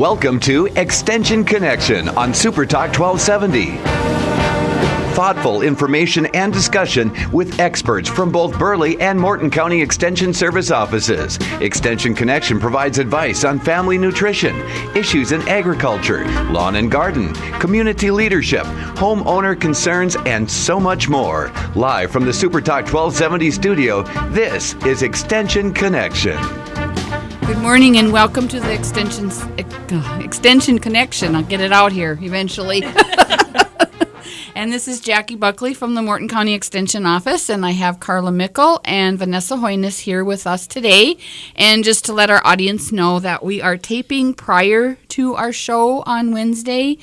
Welcome to Extension Connection on Super Talk 1270. Thoughtful information and discussion with experts from both Burleigh and Morton County Extension Service offices. Extension Connection provides advice on family nutrition, issues in agriculture, lawn and garden, community leadership, homeowner concerns, and so much more. Live from the Super Talk 1270 studio, this is Extension Connection. Good morning and welcome to the Extension Connection. I'll get it out here eventually. And this is Jackie Buckley from the Morton County Extension Office, and I have Carla Mickle and Vanessa Hoynes here with us today. And just to let our audience know that we are taping prior to our show on Wednesday.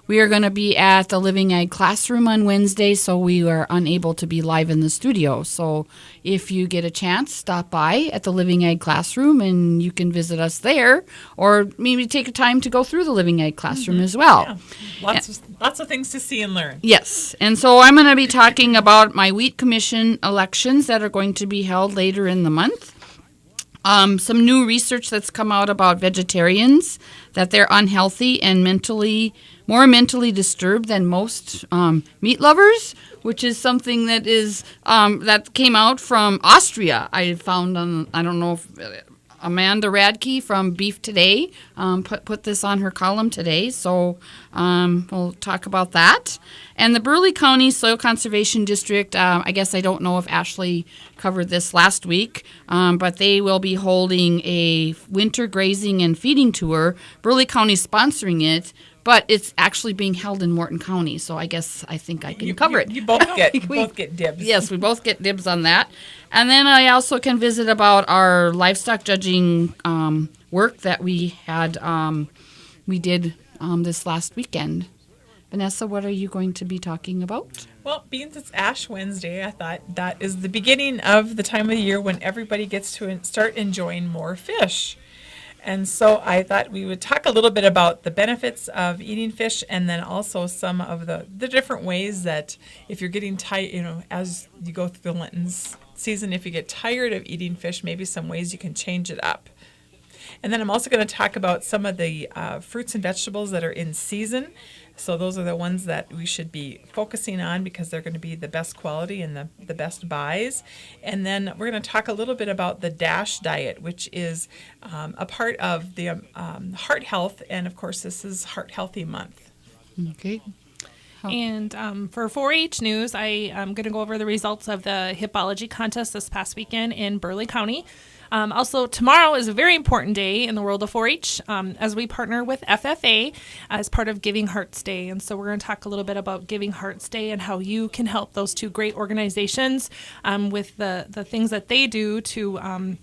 We are going to be at the Living Ag Classroom on Wednesday, so we are unable to be live in the studio. So if you get a chance, stop by at the Living Ag Classroom and you can visit us there, or maybe take a time to go through the Living Ag Classroom as well. Yeah. Lots of things to see and learn. Yes, and so I'm going to be talking about my Wheat Commission elections that are going to be held later in the month. Some new research that's come out about vegetarians, that they're unhealthy and more mentally disturbed than most meat lovers, which is something that is that came out from Austria. I found on, I don't know if Amanda Radke from Beef Today put this on her column today, so we'll talk about that. And the Burleigh County Soil Conservation District, I guess I don't know if Ashley covered this last week, but they will be holding a winter grazing and feeding tour. Burleigh County sponsoring it, but it's actually being held in Morton County, so I think I can cover it. You both get dibs. Yes, we both get dibs on that. And then I also can visit about our livestock judging work that we did this last weekend. Vanessa, what are you going to be talking about? Well, being it's Ash Wednesday, I thought that is the beginning of the time of the year when everybody gets to start enjoying more fish. And so I thought we would talk a little bit about the benefits of eating fish, and then also some of the different ways that if you're getting tired, as you go through the Lenten season, if you get tired of eating fish, maybe some ways you can change it up. And then I'm also going to talk about some of the fruits and vegetables that are in season. So those are the ones that we should be focusing on because they're going to be the best quality and the best buys. And then we're going to talk a little bit about the DASH diet, which is a part of the heart health. And, of course, this is Heart Healthy Month. Okay. And for 4-H news, I am going to go over the results of the hippology contest this past weekend in Burleigh County. Also, tomorrow is a very important day in the world of 4-H as we partner with FFA as part of Giving Hearts Day. And so we're going to talk a little bit about Giving Hearts Day and how you can help those two great organizations with the things that they do to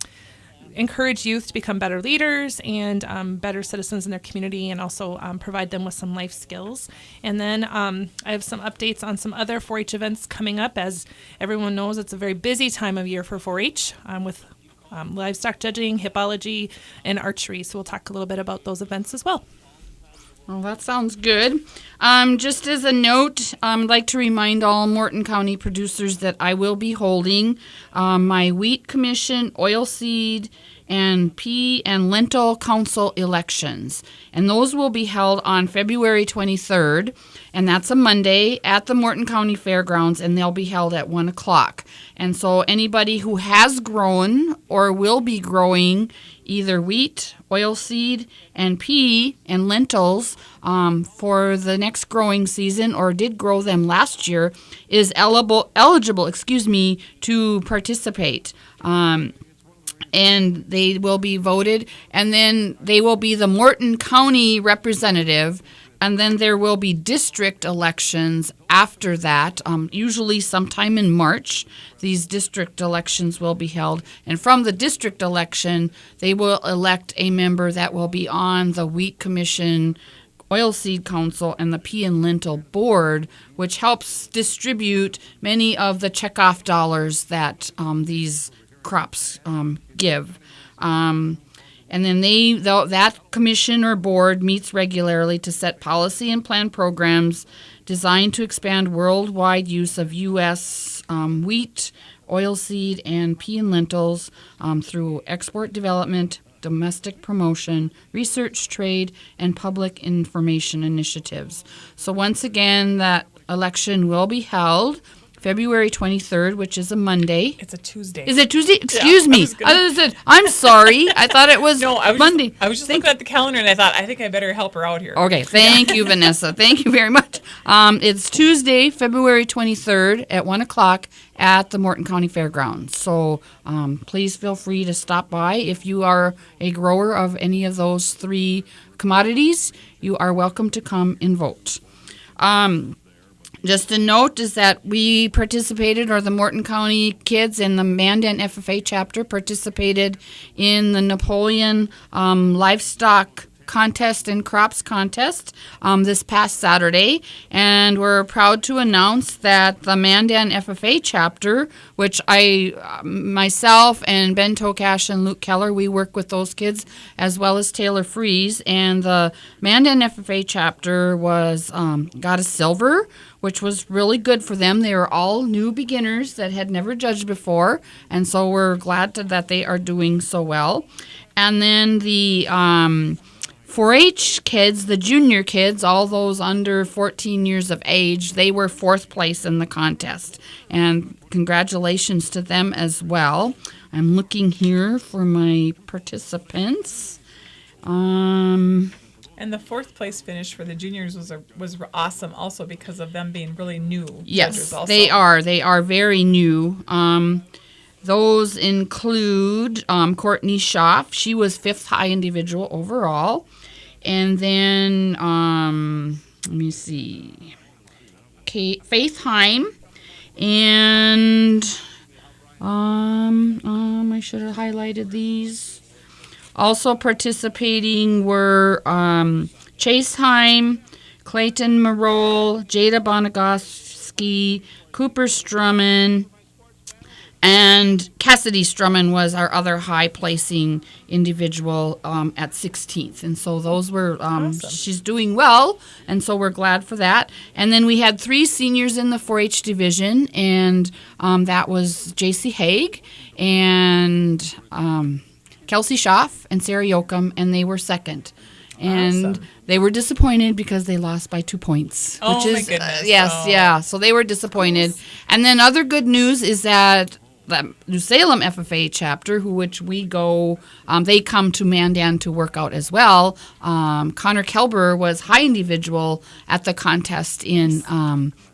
encourage youth to become better leaders and better citizens in their community, and also provide them with some life skills. And then I have some updates on some other 4-H events coming up. As everyone knows, it's a very busy time of year for 4-H with livestock judging, hippology, and archery. So we'll talk a little bit about those events as well. Well, that sounds good. Just as a note, I'd like to remind all Morton County producers that I will be holding my Wheat Commission, Oilseed, and Pea and Lentil Council elections. And those will be held on February 23rd, and that's a Monday at the Morton County Fairgrounds, and they'll be held at 1 o'clock. And so anybody who has grown or will be growing either wheat, oilseed, and pea and lentils for the next growing season, or did grow them last year, is eligible to participate. And they will be voted, and then they will be the Morton County representative, and then there will be district elections after that, usually sometime in March. These district elections will be held, and from the district election, they will elect a member that will be on the Wheat Commission, Oilseed Council, and the Pea and Lentil Board, which helps distribute many of the checkoff dollars that these crops give. And then that commission or board meets regularly to set policy and plan programs designed to expand worldwide use of U.S. Wheat, oilseed, and pea and lentils through export development, domestic promotion, research, trade, and public information initiatives. So once again, that election will be held February 23rd, which is a Monday. It's a Tuesday. Is it Tuesday? Excuse me. I'm sorry. I thought it was Monday. I was just looking at the calendar and I thought, I think I better help her out here. Okay. Thank you, Vanessa. Thank you very much. It's Tuesday, February 23rd at 1 o'clock at the Morton County Fairgrounds. So please feel free to stop by. If you are a grower of any of those three commodities, you are welcome to come and vote. Just a note is that we participated, or the Morton County kids in the Mandan FFA chapter participated in the Napoleon livestock contest and crops contest this past Saturday, and we're proud to announce that the Mandan FFA chapter, which myself and Ben Tokash and Luke Keller, we work with those kids, as well as Taylor Fries, and the Mandan FFA chapter was got a silver, which was really good for them. They were all new beginners that had never judged before, and so we're glad that they are doing so well. And then the 4-H kids, the junior kids, all those under 14 years of age, they were 4th place in the contest. And congratulations to them as well. I'm looking here for my participants. And the 4th place finish for the juniors was awesome also because of them being really new yes, judges also. They are. They are very new. Those include Courtney Schaff. She was 5th high individual overall. And then, let me see, Faith Heim. And I should have highlighted these. Also participating were Chase Heim, Clayton Marole, Jada Bonagoski, Cooper Strumman, and Cassidy Strumman was our other high-placing individual at 16th. And so those were, awesome. She's doing well, and so we're glad for that. And then we had 3 seniors in the 4-H division, and that was J.C. Haig and Kelsey Schaff and Sarah Yoakum, and they were second. And awesome. They were disappointed because they lost by 2 points. Oh, which is, my goodness. yes, Oh. yeah. So they were disappointed. And then other good news is that the New Salem FFA chapter, which we go, they come to Mandan to work out as well. Connor Kelber was high individual at the contest in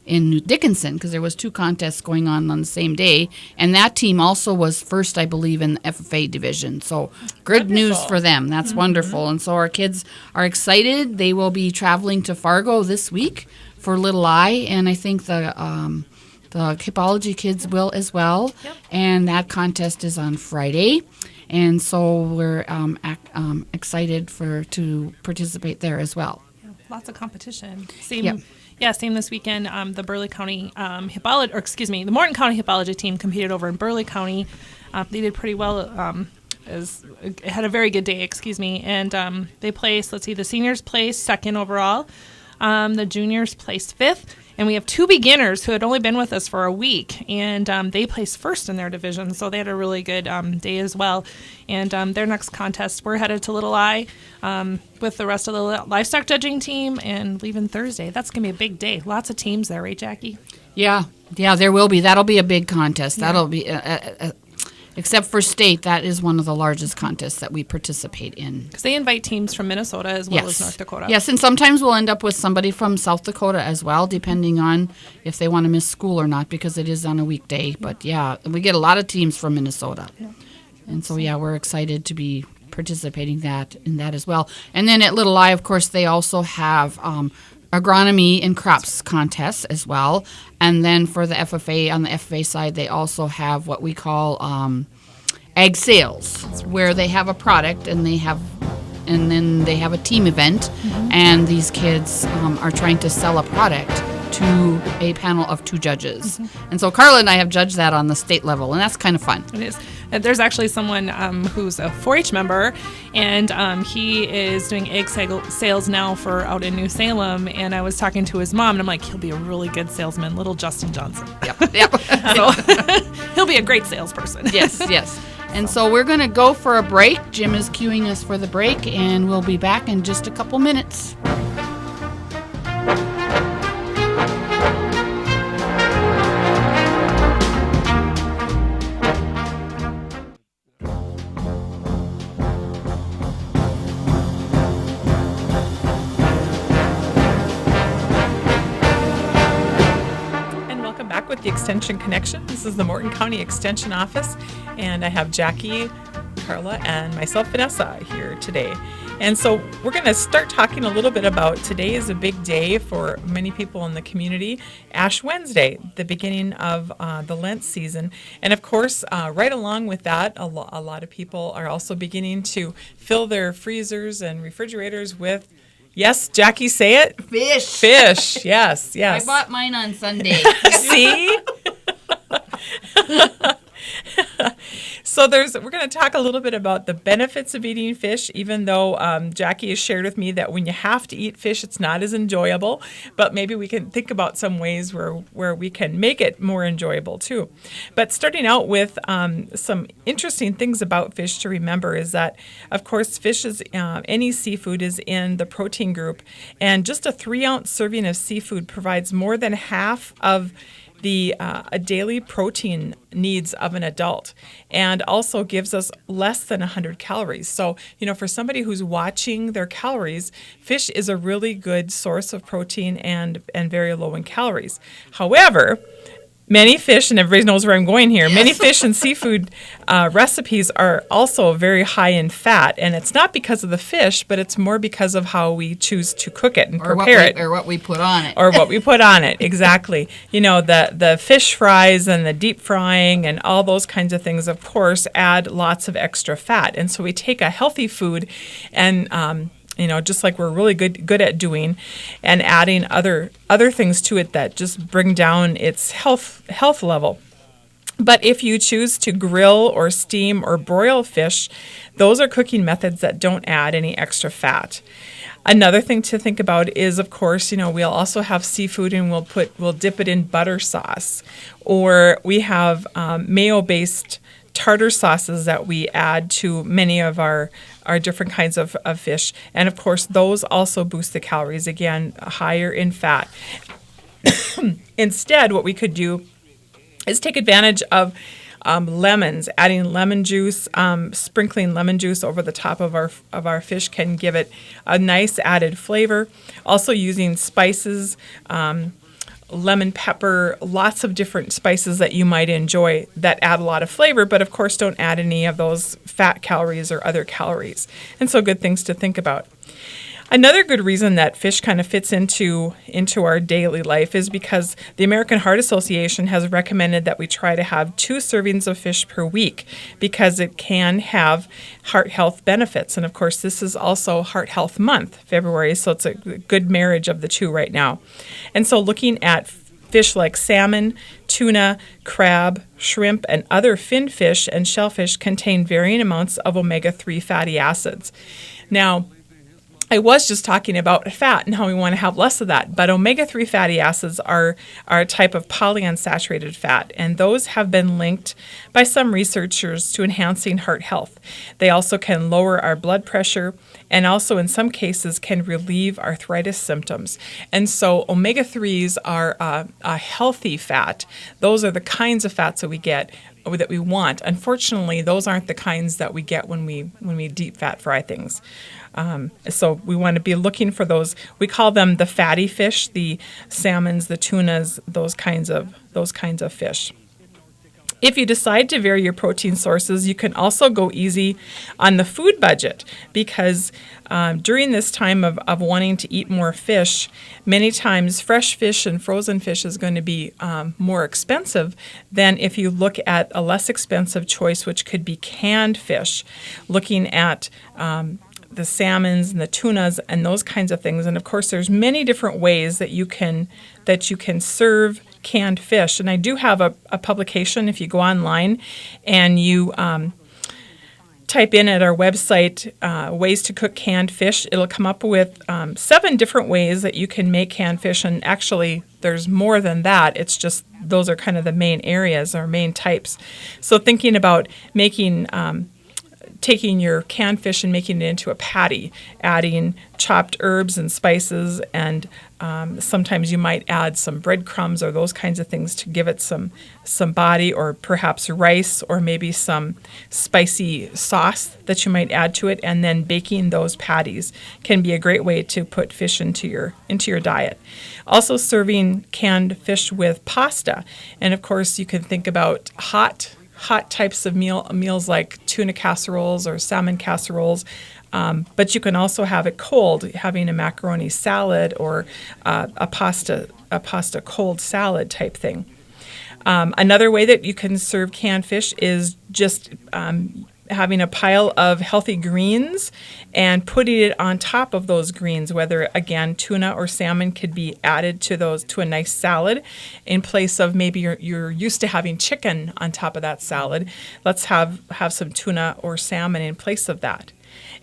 Dickinson, because there was 2 contests going on the same day, and that team also was first, I believe, in the FFA division. So good news for them. That's wonderful. And so our kids are excited. They will be traveling to Fargo this week for Little I, and I think the Hippology kids will as well. Yep. And that contest is on Friday. And so we're excited to participate there as well. Yeah, lots of competition. Same. Yep. Yeah, same this weekend. The Burleigh County the Morton County Hippology team competed over in Burleigh County. They did pretty well. Had a very good day, and they placed. Let's see, the seniors placed 2nd overall. The juniors placed 5th. And we have 2 beginners who had only been with us for a week, and they placed 1st in their division, so they had a really good day as well. And their next contest, we're headed to Little I with the rest of the livestock judging team, and leaving Thursday. That's going to be a big day. Lots of teams there, right, Jackie? Yeah, there will be. That'll be a big contest. Yeah. That'll be, except for state, that is one of the largest contests that we participate in. Because they invite teams from Minnesota as well as North Dakota. Yes, and sometimes we'll end up with somebody from South Dakota as well, depending on if they want to miss school or not, because it is on a weekday. But yeah, we get a lot of teams from Minnesota. Yeah. And so, we're excited to be participating in that as well. And then at Little I, of course, they also have agronomy and crops contests as well. And then for the FFA, on the FFA side, they also have what we call ag sales, where they have a product and then they have a team event, and these kids are trying to sell a product to a panel of 2 judges. And so Carla and I have judged that on the state level, and that's kind of fun. It is. There's actually someone who's a 4-H member, and he is doing egg sales now for out in New Salem. And I was talking to his mom, and I'm like, he'll be a really good salesman, little Justin Johnson. Yep. So he'll be a great salesperson. Yes. And so we're going to go for a break. Jim is cueing us for the break, and we'll be back in just a couple minutes. With the Extension Connection. This is the Morton County Extension Office, and I have Jackie, Carla, and myself, Vanessa, here today. And so we're going to start talking a little bit about today is a big day for many people in the community, Ash Wednesday, the beginning of the Lent season. And of course, right along with that, a lot of people are also beginning to fill their freezers and refrigerators with, yes, Jackie, say it. Fish. Fish, yes. I bought mine on Sunday. See? So we're going to talk a little bit about the benefits of eating fish, even though Jackie has shared with me that when you have to eat fish, it's not as enjoyable. But maybe we can think about some ways where we can make it more enjoyable too. But starting out with some interesting things about fish to remember is that, of course, fish is any seafood is in the protein group, and just a 3-ounce serving of seafood provides more than half of the a daily protein needs of an adult, and also gives us less than 100 calories. So, for somebody who's watching their calories, fish is a really good source of protein and very low in calories. However, many fish, and everybody knows where I'm going here, many fish and seafood recipes are also very high in fat, and it's not because of the fish, but it's more because of how we choose to cook it and prepare it. Or what we put on it. Or what we put on it, exactly. The fish fries and the deep frying and all those kinds of things, of course, add lots of extra fat. And so we take a healthy food and just like we're really good at doing, and adding other things to it that just bring down its health level. But if you choose to grill or steam or broil fish, those are cooking methods that don't add any extra fat. Another thing to think about is, of course, we'll also have seafood and we'll dip it in butter sauce, or we have mayo-based tartar sauces that we add to many of our different kinds of fish. And of course, those also boost the calories, again, higher in fat. Instead, what we could do is take advantage of lemons, adding lemon juice, sprinkling lemon juice over the top of our fish can give it a nice added flavor. Also using spices, lemon pepper, lots of different spices that you might enjoy that add a lot of flavor, but of course don't add any of those fat calories or other calories. And so good things to think about. Another good reason that fish kind of fits into our daily life is because the American Heart Association has recommended that we try to have 2 servings of fish per week because it can have heart health benefits. And of course, this is also Heart Health Month, February, so it's a good marriage of the two right now. And so looking at fish like salmon, tuna, crab, shrimp, and other fin fish and shellfish contain varying amounts of omega-3 fatty acids. Now, I was just talking about fat and how we want to have less of that, but omega-3 fatty acids are a type of polyunsaturated fat, and those have been linked by some researchers to enhancing heart health. They also can lower our blood pressure and also in some cases can relieve arthritis symptoms. And so omega-3s are a healthy fat. Those are the kinds of fats that we get that we want. Unfortunately, those aren't the kinds that we get when we deep fat fry things. So we want to be looking for those. We call them the fatty fish, the salmons, the tunas, those kinds of fish. If you decide to vary your protein sources, you can also go easy on the food budget because during this time of wanting to eat more fish, many times fresh fish and frozen fish is going to be more expensive than if you look at a less expensive choice, which could be canned fish, looking at the salmons and the tunas and those kinds of things. And of course, there's many different ways that you can serve canned fish. And I do have a publication. If you go online and you type in at our website ways to cook canned fish, it'll come up with 7 different ways that you can make canned fish. And actually, there's more than that. It's just those are kind of the main areas or main types. So thinking about making taking your canned fish and making it into a patty, adding chopped herbs and spices, and sometimes you might add some breadcrumbs or those kinds of things to give it some body, or perhaps rice or maybe some spicy sauce that you might add to it, and then baking those patties can be a great way to put fish into your diet. Also serving canned fish with pasta, and of course you can think about hot types of meals like tuna casseroles or salmon casseroles, but you can also have it cold, having a macaroni salad or a pasta cold salad type thing. Another way that you can serve canned fish is just having a pile of healthy greens and putting it on top of those greens, whether, again, tuna or salmon could be added to a nice salad in place of maybe you're used to having chicken on top of that salad. Let's have some tuna or salmon in place of that.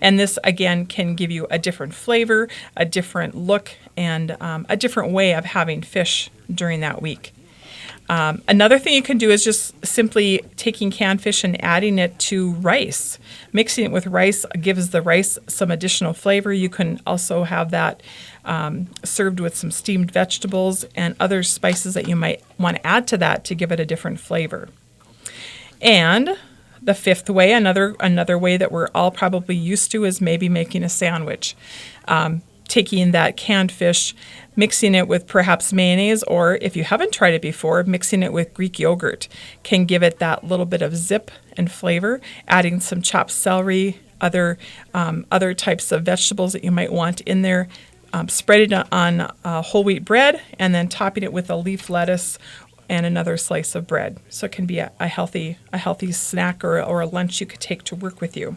And this, again, can give you a different flavor, a different look, and a different way of having fish during that week. Another thing you can do is just simply taking canned fish and adding it to rice. Mixing it with rice gives the rice some additional flavor. You can also have that served with some steamed vegetables and other spices that you might want to add to that to give it a different flavor. And the fifth way, another way that we're all probably used to, is maybe making a sandwich. Taking that canned fish, mixing it with perhaps mayonnaise, or if you haven't tried it before, mixing it with Greek yogurt can give it that little bit of zip and flavor. Adding some chopped celery, other types of vegetables that you might want in there. Spread it on whole wheat bread, and then topping it with a leaf lettuce and another slice of bread. So it can be a healthy snack or a lunch you could take to work with you.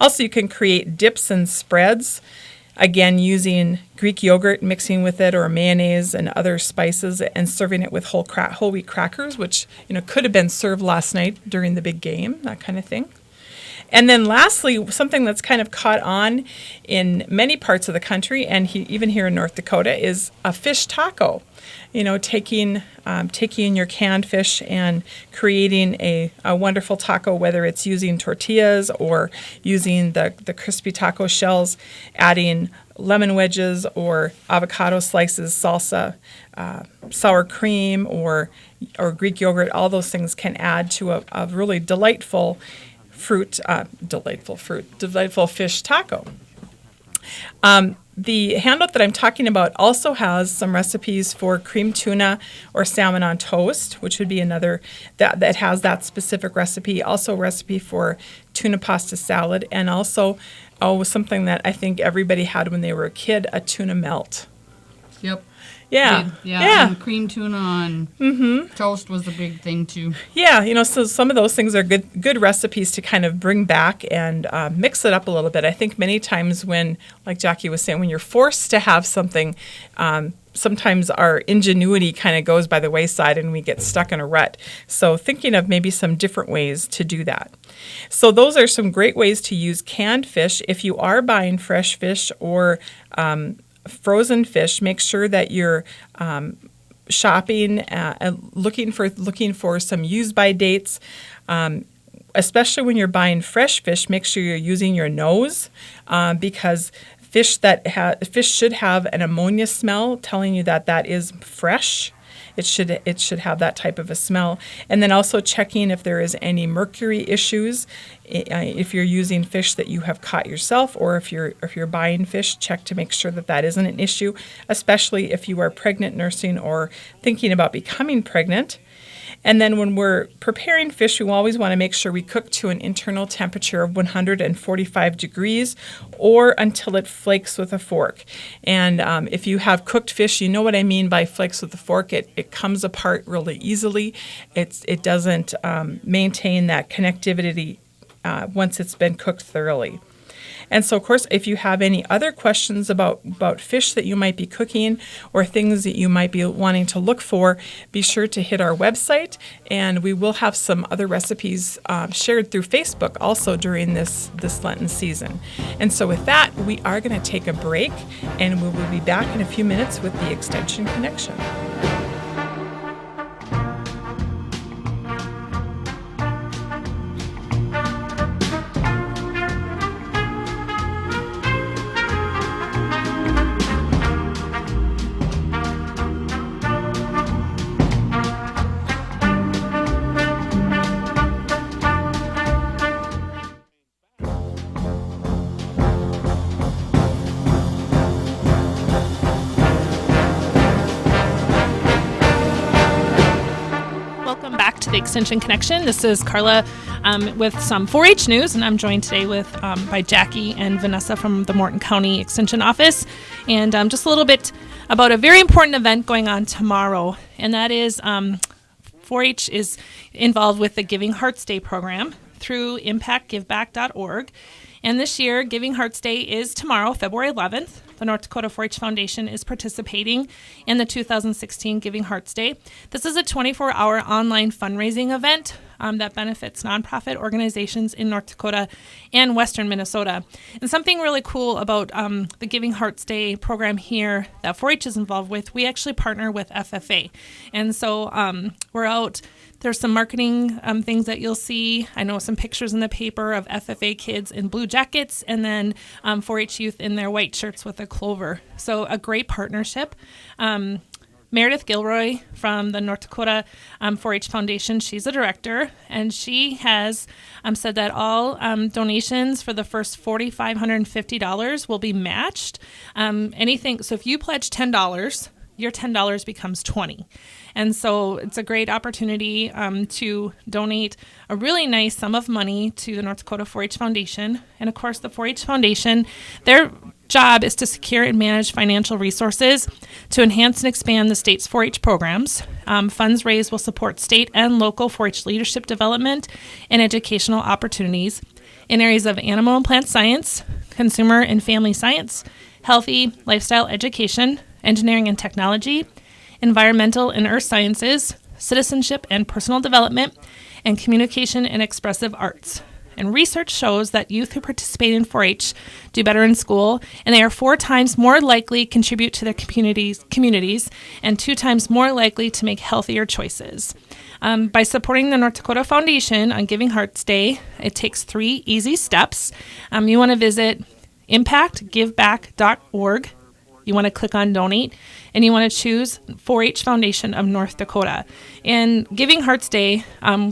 Also, you can create dips and spreads. Again, using Greek yogurt, mixing with it, or mayonnaise and other spices, and serving it with whole wheat crackers, which could have been served last night during the big game, that kind of thing. And then lastly, something that's kind of caught on in many parts of the country, and even here in North Dakota, is a fish taco. Taking your canned fish and creating a wonderful taco, whether it's using tortillas or using the crispy taco shells, adding lemon wedges or avocado slices, salsa, sour cream, or Greek yogurt. All those things can add to a really delightful fish taco. The handout that I'm talking about also has some recipes for creamed tuna or salmon on toast, which would be another that has that specific recipe. Also a recipe for tuna pasta salad, and also something that I think everybody had when they were a kid, a tuna melt. Yep. Yeah. And cream tuna on toast was a big thing too. Yeah, so some of those things are good recipes to kind of bring back and mix it up a little bit. I think many times when, like Jackie was saying, when you're forced to have something, sometimes our ingenuity kind of goes by the wayside and we get stuck in a rut. So thinking of maybe some different ways to do that. So those are some great ways to use canned fish. If you are buying fresh fish or frozen fish, make sure that you're shopping and looking for some use by dates. Especially when you're buying fresh fish, make sure you're using your nose because fish should have an ammonia smell, telling you that is fresh. It should have that type of a smell. And then also checking if there is any mercury issues. If you're using fish that you have caught yourself, or if you're buying fish, check to make sure that isn't an issue, especially if you are pregnant, nursing, or thinking about becoming pregnant. And then when we're preparing fish, we always want to make sure we cook to an internal temperature of 145 degrees or until it flakes with a fork. And if you have cooked fish, you know what I mean by flakes with a fork. It comes apart really easily. It doesn't maintain that connectivity once it's been cooked thoroughly. And so, of course, if you have any other questions about fish that you might be cooking or things that you might be wanting to look for, be sure to hit our website, and we will have some other recipes shared through Facebook also during this Lenten season. And so with that, we are going to take a break, and we will be back in a few minutes with the Extension Connection. The Extension Connection. This is Carla with some 4-H news, and I'm joined today by Jackie and Vanessa from the Morton County Extension Office, and just a little bit about a very important event going on tomorrow, and that is 4-H is involved with the Giving Hearts Day program through impactgiveback.org. And this year, Giving Hearts Day is tomorrow, February 11th. The North Dakota 4-H Foundation is participating in the 2016 Giving Hearts Day. This is a 24-hour online fundraising event that benefits nonprofit organizations in North Dakota and Western Minnesota. And something really cool about the Giving Hearts Day program here that 4-H is involved with, we actually partner with FFA. And so we're out. There's some marketing things that you'll see. I know some pictures in the paper of FFA kids in blue jackets, and then 4-H youth in their white shirts with a clover. So a great partnership. Meredith Gilroy from the North Dakota 4-H Foundation, she's a director, and she has said that all donations for the first $4,550 will be matched. Anything. So if you pledge $10, your $10 becomes $20. And so it's a great opportunity to donate a really nice sum of money to the North Dakota 4-H Foundation. And of course, the 4-H Foundation, their job is to secure and manage financial resources to enhance and expand the state's 4-H programs. Funds raised will support state and local 4-H leadership development and educational opportunities in areas of animal and plant science, consumer and family science, healthy lifestyle education, engineering and technology, environmental and earth sciences, citizenship and personal development, and communication and expressive arts. And research shows that youth who participate in 4-H do better in school, and they are 4 times more likely to contribute to their communities and 2 times more likely to make healthier choices. By supporting the North Dakota Foundation on Giving Hearts Day, it takes 3 easy steps. You want to visit impactgiveback.org. You want to click on donate, and you want to choose 4-H Foundation of North Dakota. And Giving Hearts Day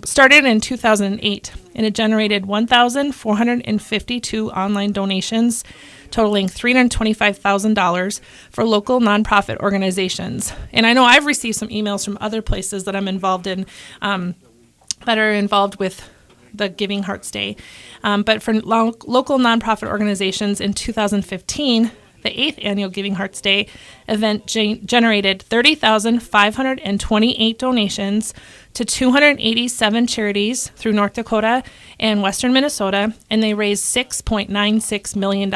started in 2008, and it generated 1,452 online donations, totaling $325,000 for local nonprofit organizations. And I know I've received some emails from other places that I'm involved in that are involved with the Giving Hearts Day. But for local nonprofit organizations in 2015, the 8th annual Giving Hearts Day event generated 30,528 donations to 287 charities through North Dakota and Western Minnesota, and they raised $6.96 million.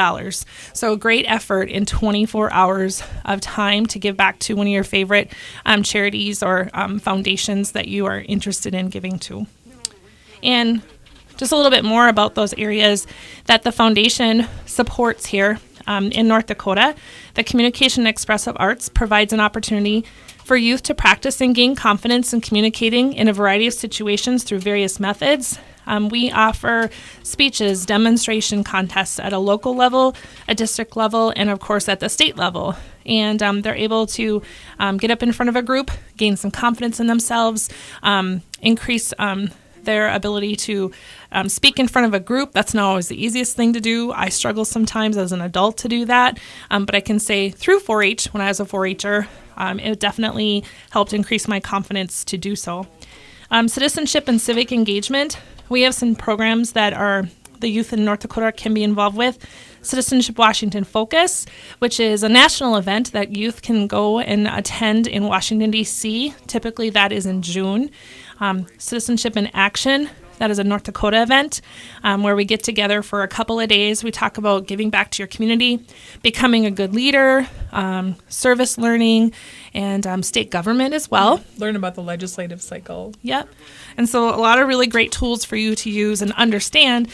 So a great effort in 24 hours of time to give back to one of your favorite charities or foundations that you are interested in giving to. And just a little bit more about those areas that the foundation supports here. In North Dakota, the Communication and Expressive Arts provides an opportunity for youth to practice and gain confidence in communicating in a variety of situations through various methods. We offer speeches, demonstration contests at a local level, a district level, and of course at the state level. And they're able to get up in front of a group, gain some confidence in themselves, increase their ability to speak in front of a group. That's not always the easiest thing to do. I struggle sometimes as an adult to do that. But I can say through 4-H, when I was a 4-H'er, it definitely helped increase my confidence to do so. Citizenship and civic engagement. We have some programs that the youth in North Dakota can be involved with. Citizenship Washington Focus, which is a national event that youth can go and attend in Washington, D.C. Typically that is in June. Citizenship in Action. That is a North Dakota event where we get together for a couple of days. We talk about giving back to your community, becoming a good leader, service learning, and state government as well. Learn about the legislative cycle. Yep. And so a lot of really great tools for you to use and understand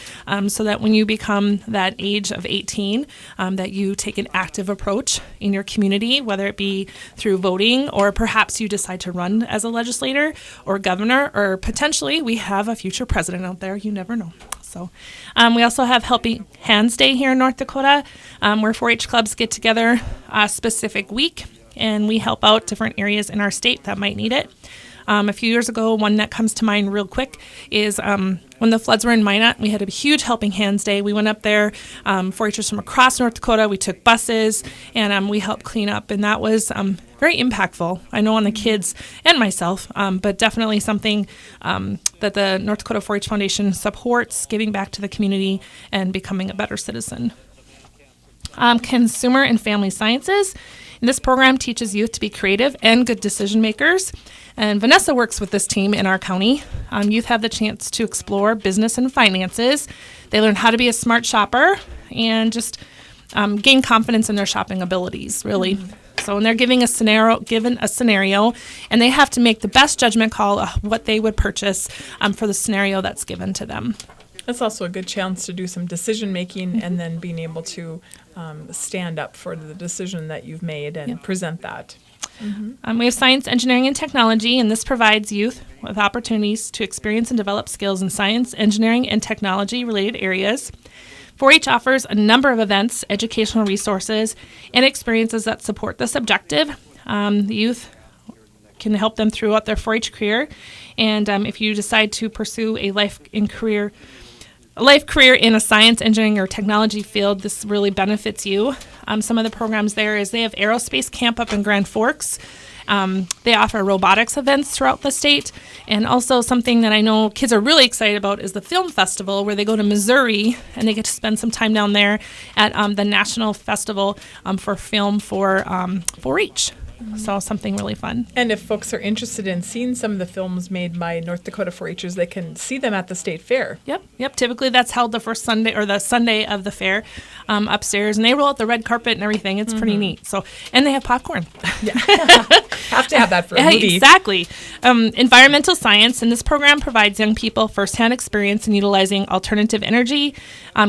so that when you become that age of 18, that you take an active approach in your community, whether it be through voting or perhaps you decide to run as a legislator or governor, or potentially we have a future president out there. You never know. So we also have Helping Hands Day here in North Dakota, where 4-H clubs get together a specific week, and we help out different areas in our state that might need it. A few years ago, one that comes to mind real quick is when the floods were in Minot. We had a huge Helping Hands Day. We went up there, 4-Hers from across North Dakota. We took buses, and we helped clean up, and that was very impactful, I know, on the kids and myself, but definitely something that the North Dakota 4-H Foundation supports, giving back to the community and becoming a better citizen. Consumer and Family Sciences. This program teaches youth to be creative and good decision makers. And Vanessa works with this team in our county. Youth have the chance to explore business and finances. They learn how to be a smart shopper and just gain confidence in their shopping abilities, really. So when they're given a scenario, and they have to make the best judgment call of what they would purchase for the scenario that's given to them. That's also a good chance to do some decision making and then being able to stand up for the decision that you've made and present that. We have Science, Engineering, and Technology, and this provides youth with opportunities to experience and develop skills in science, engineering, and technology-related areas. 4-H offers a number of events, educational resources, and experiences that support this objective. The youth can help them throughout their 4-H career, and if you decide to pursue a life career in a science, engineering, or technology field, this really benefits you. Some of the programs there is they have aerospace camp up in Grand Forks. They offer robotics events throughout the state. And also something that I know kids are really excited about is the film festival, where they go to Missouri and they get to spend some time down there at the National Festival for Film for 4-H. So something really fun. And if folks are interested in seeing some of the films made by North Dakota 4-Hers, they can see them at the state fair. Yep. Typically that's held the first Sunday or the Sunday of the fair upstairs, and they roll out the red carpet and everything. It's pretty neat. So, and they have popcorn. Yeah, have to have that for a movie. Exactly. Environmental science, and this program provides young people firsthand experience in utilizing alternative energy,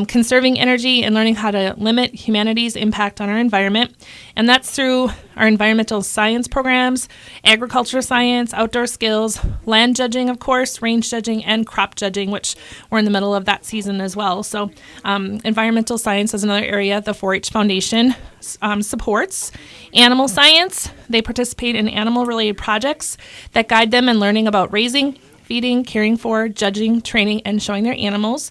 conserving energy, and learning how to limit humanity's impact on our environment. And that's through our environmental science programs, agriculture science, outdoor skills, land judging, of course, range judging, and crop judging, which we're in the middle of that season as well. So environmental science is another area the 4-H Foundation supports. Animal science, they participate in animal-related projects that guide them in learning about raising, feeding, caring for, judging, training, and showing their animals.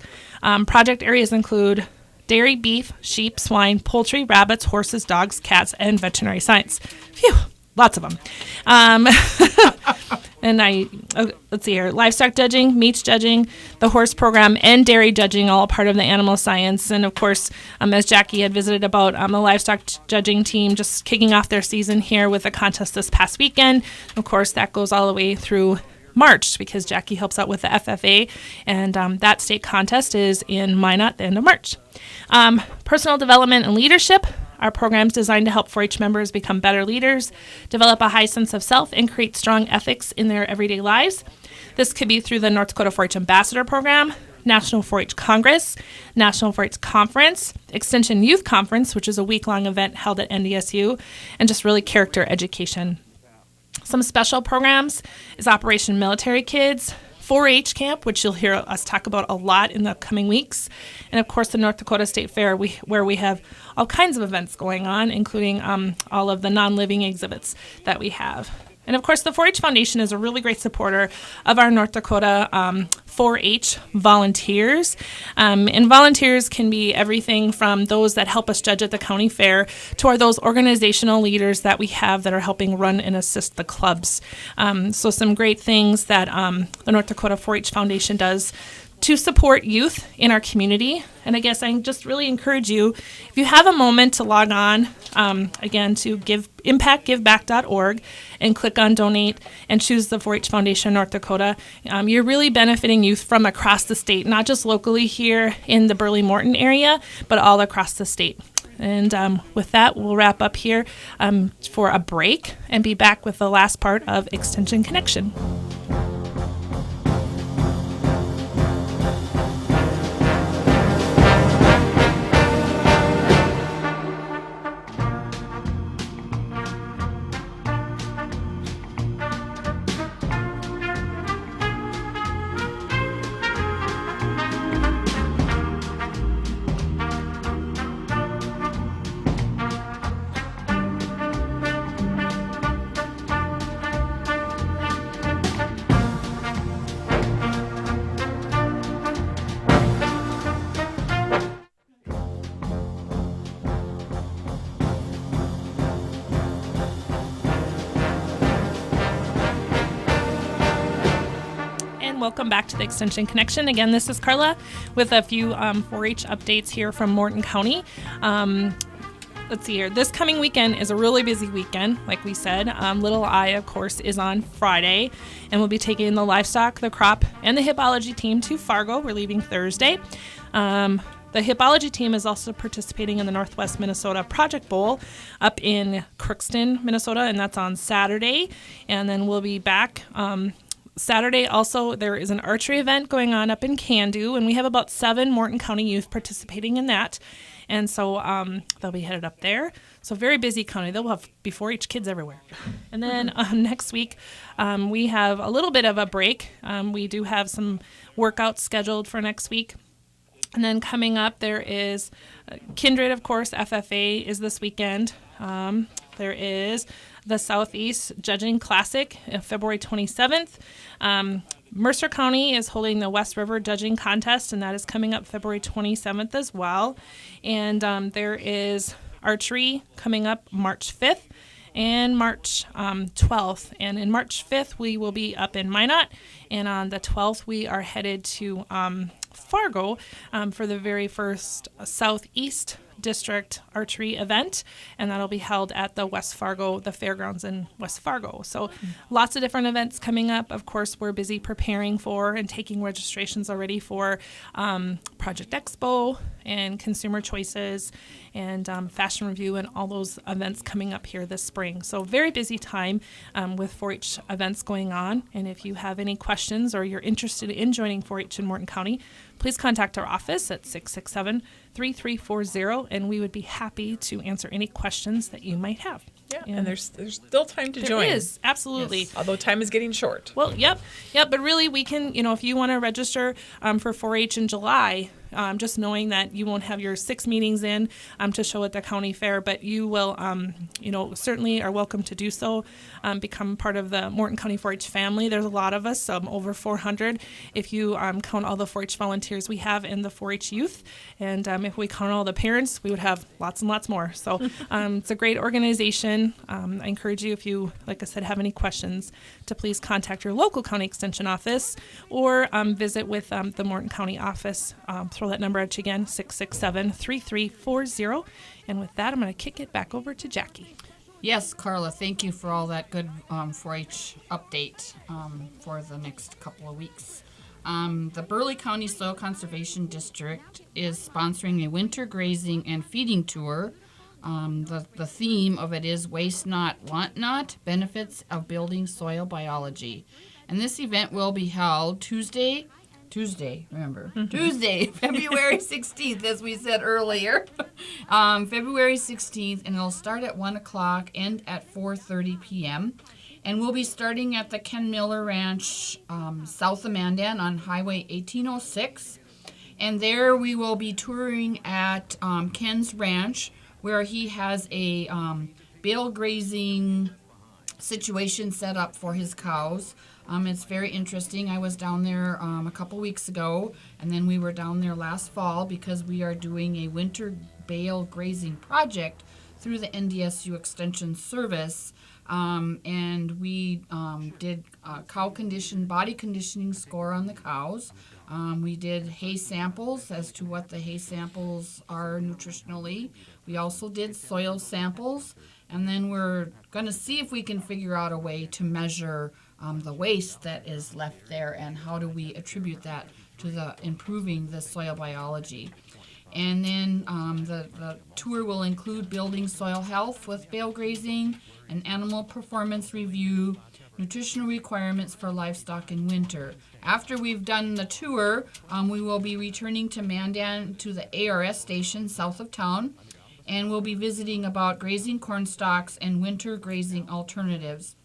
Project areas include dairy, beef, sheep, swine, poultry, rabbits, horses, dogs, cats, and veterinary science. Phew, lots of them. And let's see here, livestock judging, meats judging, the horse program, and dairy judging, all part of the animal science. And of course, as Jackie had visited about the livestock judging team just kicking off their season here with a contest this past weekend. Of course, that goes all the way through March, because Jackie helps out with the FFA, and that state contest is in Minot at the end of March. Personal development and leadership. Our program's designed to help 4-H members become better leaders, develop a high sense of self, and create strong ethics in their everyday lives. This could be through the North Dakota 4-H Ambassador Program, National 4-H Congress, National 4-H Conference, Extension Youth Conference, which is a week-long event held at NDSU, and just really character education. Some special programs is Operation Military Kids, 4-H Camp, which you'll hear us talk about a lot in the coming weeks, and of course the North Dakota State Fair, where we have all kinds of events going on, including all of the non-living exhibits that we have. And of course, the 4-H Foundation is a really great supporter of our North Dakota 4-H volunteers. And volunteers can be everything from those that help us judge at the county fair to those organizational leaders that we have that are helping run and assist the clubs. So some great things that the North Dakota 4-H Foundation does to support youth in our community. And I guess I just really encourage you, if you have a moment, to log on, again, to impactgiveback.org and click on donate and choose the 4-H Foundation North Dakota. You're really benefiting youth from across the state, not just locally here in the Burley-Morton area, but all across the state. And with that, we'll wrap up here for a break and be back with the last part of Extension Connection. Welcome back to the Extension Connection. Again, this is Carla with a few 4-H updates here from Morton County. Let's see here. This coming weekend is a really busy weekend, like we said. Little I, of course, is on Friday, and we'll be taking the livestock, the crop, and the hippology team to Fargo. We're leaving Thursday. The hippology team is also participating in the Northwest Minnesota Project Bowl up in Crookston, Minnesota, and that's on Saturday. And then we'll be back Saturday. Also, there is an archery event going on up in Candu, and we have about 7 Morton County youth participating in that. And so they'll be headed up there. So very busy county. They'll have 4-H kids everywhere. And then next week, we have a little bit of a break. We do have some workouts scheduled for next week. And then coming up, there is Kindred, of course. FFA is this weekend. There is the Southeast Judging Classic, February 27th. Mercer County is holding the West River Judging Contest, and that is coming up February 27th as well. And there is archery coming up March 5th and March 12th. And in March 5th, we will be up in Minot, and on the 12th, we are headed to Fargo for the very first Southeast District archery event, and that'll be held at the West Fargo, the fairgrounds in West Fargo. So lots of different events coming up. Of course, we're busy preparing for and taking registrations already for Project Expo and Consumer Choices and Fashion Review and all those events coming up here this spring. So very busy time with 4-H events going on. And if you have any questions or you're interested in joining 4-H in Morton County, please contact our office at 667-3340, and we would be happy to answer any questions that you might have. Yeah, and there's still time to join. There is, absolutely. Yes, although time is getting short. Well, yep, but really we can, if you want to register for 4-H in July, just knowing that you won't have your 6 meetings in to show at the county fair, but you will, certainly are welcome to do so. Become part of the Morton County 4-H family. There's a lot of us, over 400, if you count all the 4-H volunteers we have in the 4-H youth. And if we count all the parents, we would have lots and lots more. So it's a great organization. I encourage you, if you, like I said, have any questions, to please contact your local county extension office or visit with the Morton County office. Throw that number at you again, 667-3340. And with that, I'm going to kick it back over to Jackie. Yes, Carla, thank you for all that good 4-H update for the next couple of weeks. The Burley County Soil Conservation District is sponsoring a winter grazing and feeding tour. The theme of it is Waste Not, Want Not, Benefits of Building Soil Biology. And this event will be held Tuesday, February 16th, as we said earlier. February 16th, and it'll start at 1 o'clock, end at 4:30 p.m. And we'll be starting at the Ken Miller Ranch, south of Mandan on Highway 1806. And there we will be touring at Ken's Ranch, where he has a bale grazing situation set up for his cows. It's very interesting. I was down there a couple weeks ago, and then we were down there last fall because we are doing a winter bale grazing project through the NDSU Extension Service. And we did cow body conditioning score on the cows. We did hay samples as to what the hay samples are nutritionally. We also did soil samples, and then we're going to see if we can figure out a way to measure the waste that is left there and how do we attribute that to the improving the soil biology. And then the tour will include building soil health with bale grazing, an animal performance review, nutritional requirements for livestock in winter. After we've done the tour, we will be returning to Mandan to the ARS station south of town, and we'll be visiting about grazing corn stalks and winter grazing alternatives.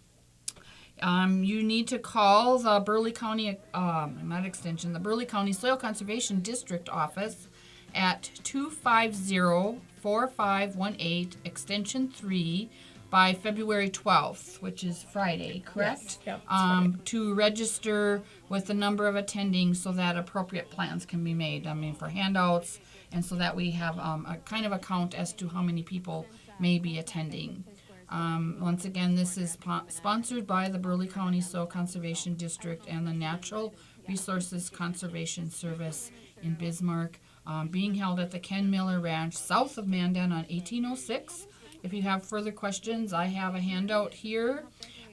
You need to call the Burleigh County, the Burleigh County Soil Conservation District office at 250-4518, extension 3, by February 12th, which is Friday, correct? Yes, yep, Friday. To register with the number of attending so that appropriate plans can be made. For handouts, and so that we have a kind of a count as to how many people may be attending. Once again, this is sponsored by the Burleigh County Soil Conservation District and the Natural Resources Conservation Service in Bismarck, being held at the Ken Miller Ranch south of Mandan on 1806. If you have further questions, I have a handout here,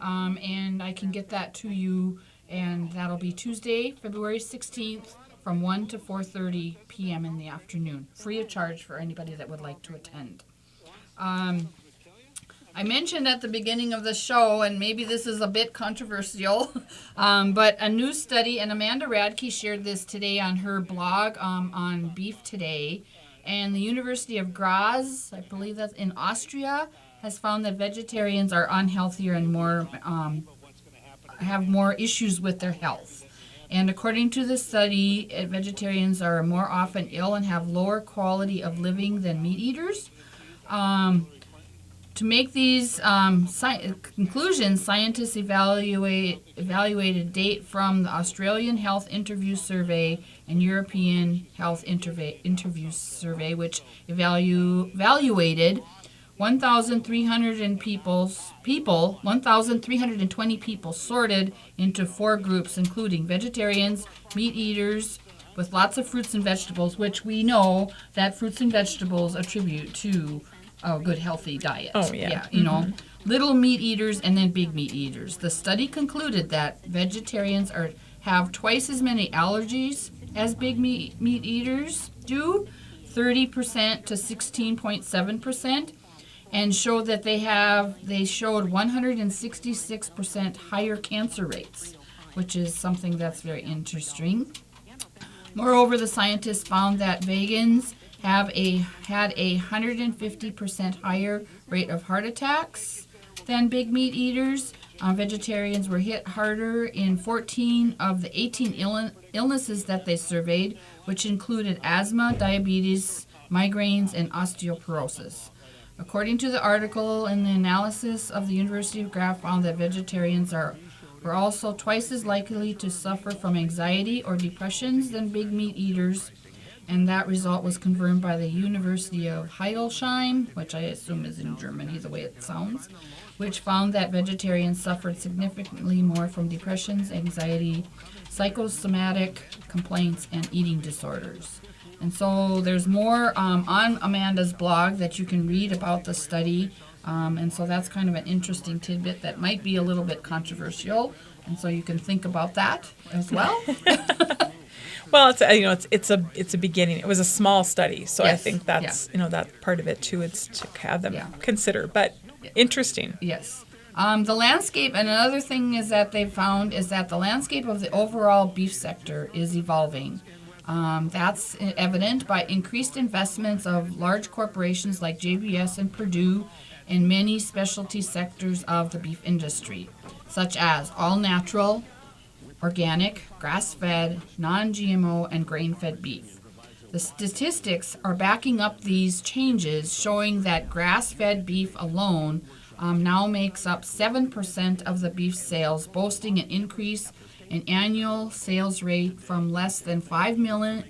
and I can get that to you, and that'll be Tuesday, February 16th from 1 to 4:30 p.m. in the afternoon, free of charge for anybody that would like to attend. I mentioned at the beginning of the show, and maybe this is a bit controversial, but a new study, and Amanda Radke shared this today on her blog on Beef Today, and the University of Graz, I believe that's in Austria, has found that vegetarians are unhealthier and more have more issues with their health. And according to the study, vegetarians are more often ill and have lower quality of living than meat eaters. To make these conclusions, scientists evaluated data from the Australian Health Interview Survey and European Health Interview Survey, which evaluated 1,320 people sorted into 4 groups, including vegetarians, meat eaters, with lots of fruits and vegetables, which we know that fruits and vegetables attribute to a good healthy diet. Oh, yeah. Little meat eaters and then big meat eaters. The study concluded that vegetarians have twice as many allergies as big meat eaters do, 30% to 16.7%, and showed that they showed 166% higher cancer rates, which is something that's very interesting. Moreover, the scientists found that vegans had a 150% higher rate of heart attacks than big meat eaters. Vegetarians were hit harder in 14 of the 18 illnesses that they surveyed, which included asthma, diabetes, migraines, and osteoporosis. According to the article, and the analysis of the University of Graz found that vegetarians were also twice as likely to suffer from anxiety or depressions than big meat eaters. And that result was confirmed by the University of Hildesheim, which I assume is in Germany, the way it sounds, which found that vegetarians suffered significantly more from depressions, anxiety, psychosomatic complaints, and eating disorders. And so there's more on Amanda's blog that you can read about the study. And so that's kind of an interesting tidbit that might be a little bit controversial. And so you can think about that as well. Well, it's a beginning. It was a small study, so Yes. I think that's that part of it too. It's to have them consider, but interesting. Yes. The landscape, and another thing is that they found is that the landscape of the overall beef sector is evolving. That's evident by increased investments of large corporations like JBS and Purdue in many specialty sectors of the beef industry, such as all-natural, organic, grass-fed, non-GMO, and grain-fed beef. The statistics are backing up these changes, showing that grass-fed beef alone now makes up 7% of the beef sales, boasting an increase in annual sales rate from less than $5 million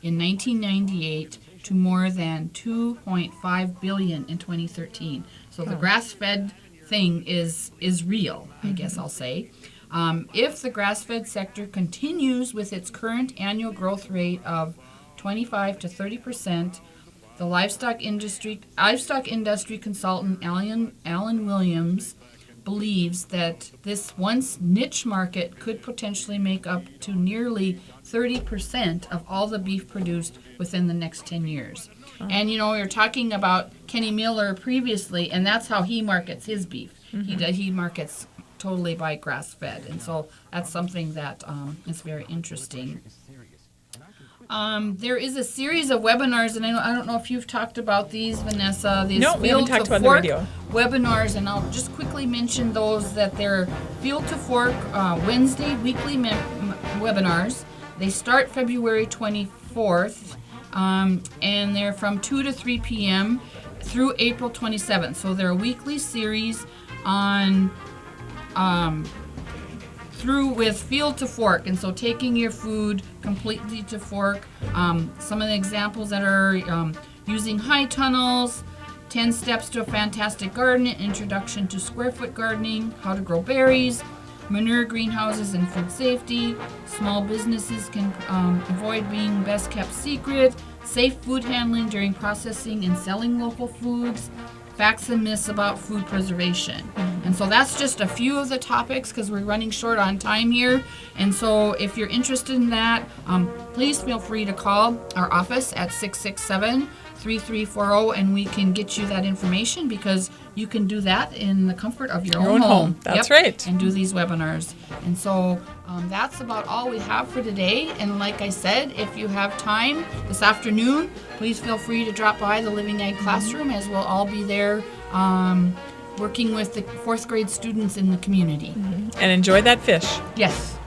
in 1998 to more than $2.5 billion in 2013. So the grass-fed thing is real, I guess I'll say. If the grass-fed sector continues with its current annual growth rate of 25 to 30%, the livestock industry consultant Alan Williams believes that this once niche market could potentially make up to nearly 30% of all the beef produced within the next 10 years. And you're talking about Kenny Miller previously, and that's how he markets his beef. He markets totally by grass-fed, and so that's something that is very interesting. There is a series of webinars, and I don't know if you've talked about these, Vanessa. These No, we haven't talked about the radio. Webinars, and I'll just quickly mention those, that they're Field to Fork Wednesday weekly webinars. They start February 24th, and they're from 2 to 3 p.m. through April 27th. So they're a weekly series on through with Field to Fork, and so taking your food completely to fork. Some of the examples that are using high tunnels, 10 steps to a fantastic garden, introduction to square foot gardening, how to grow berries, manure greenhouses and food safety, small businesses can avoid being best kept secret, safe food handling during processing and selling local foods, facts and myths about food preservation. And so that's just a few of the topics because we're running short on time here. And so if you're interested in that, please feel free to call our office at 667-3340 and we can get you that information, because you can do that in the comfort of your own home. That's right. And do these webinars. And so that's about all we have for today. And like I said, if you have time this afternoon, please feel free to drop by the Living Ag Classroom, as we'll all be there working with the 4th grade students in the community. And enjoy that fish. Yes.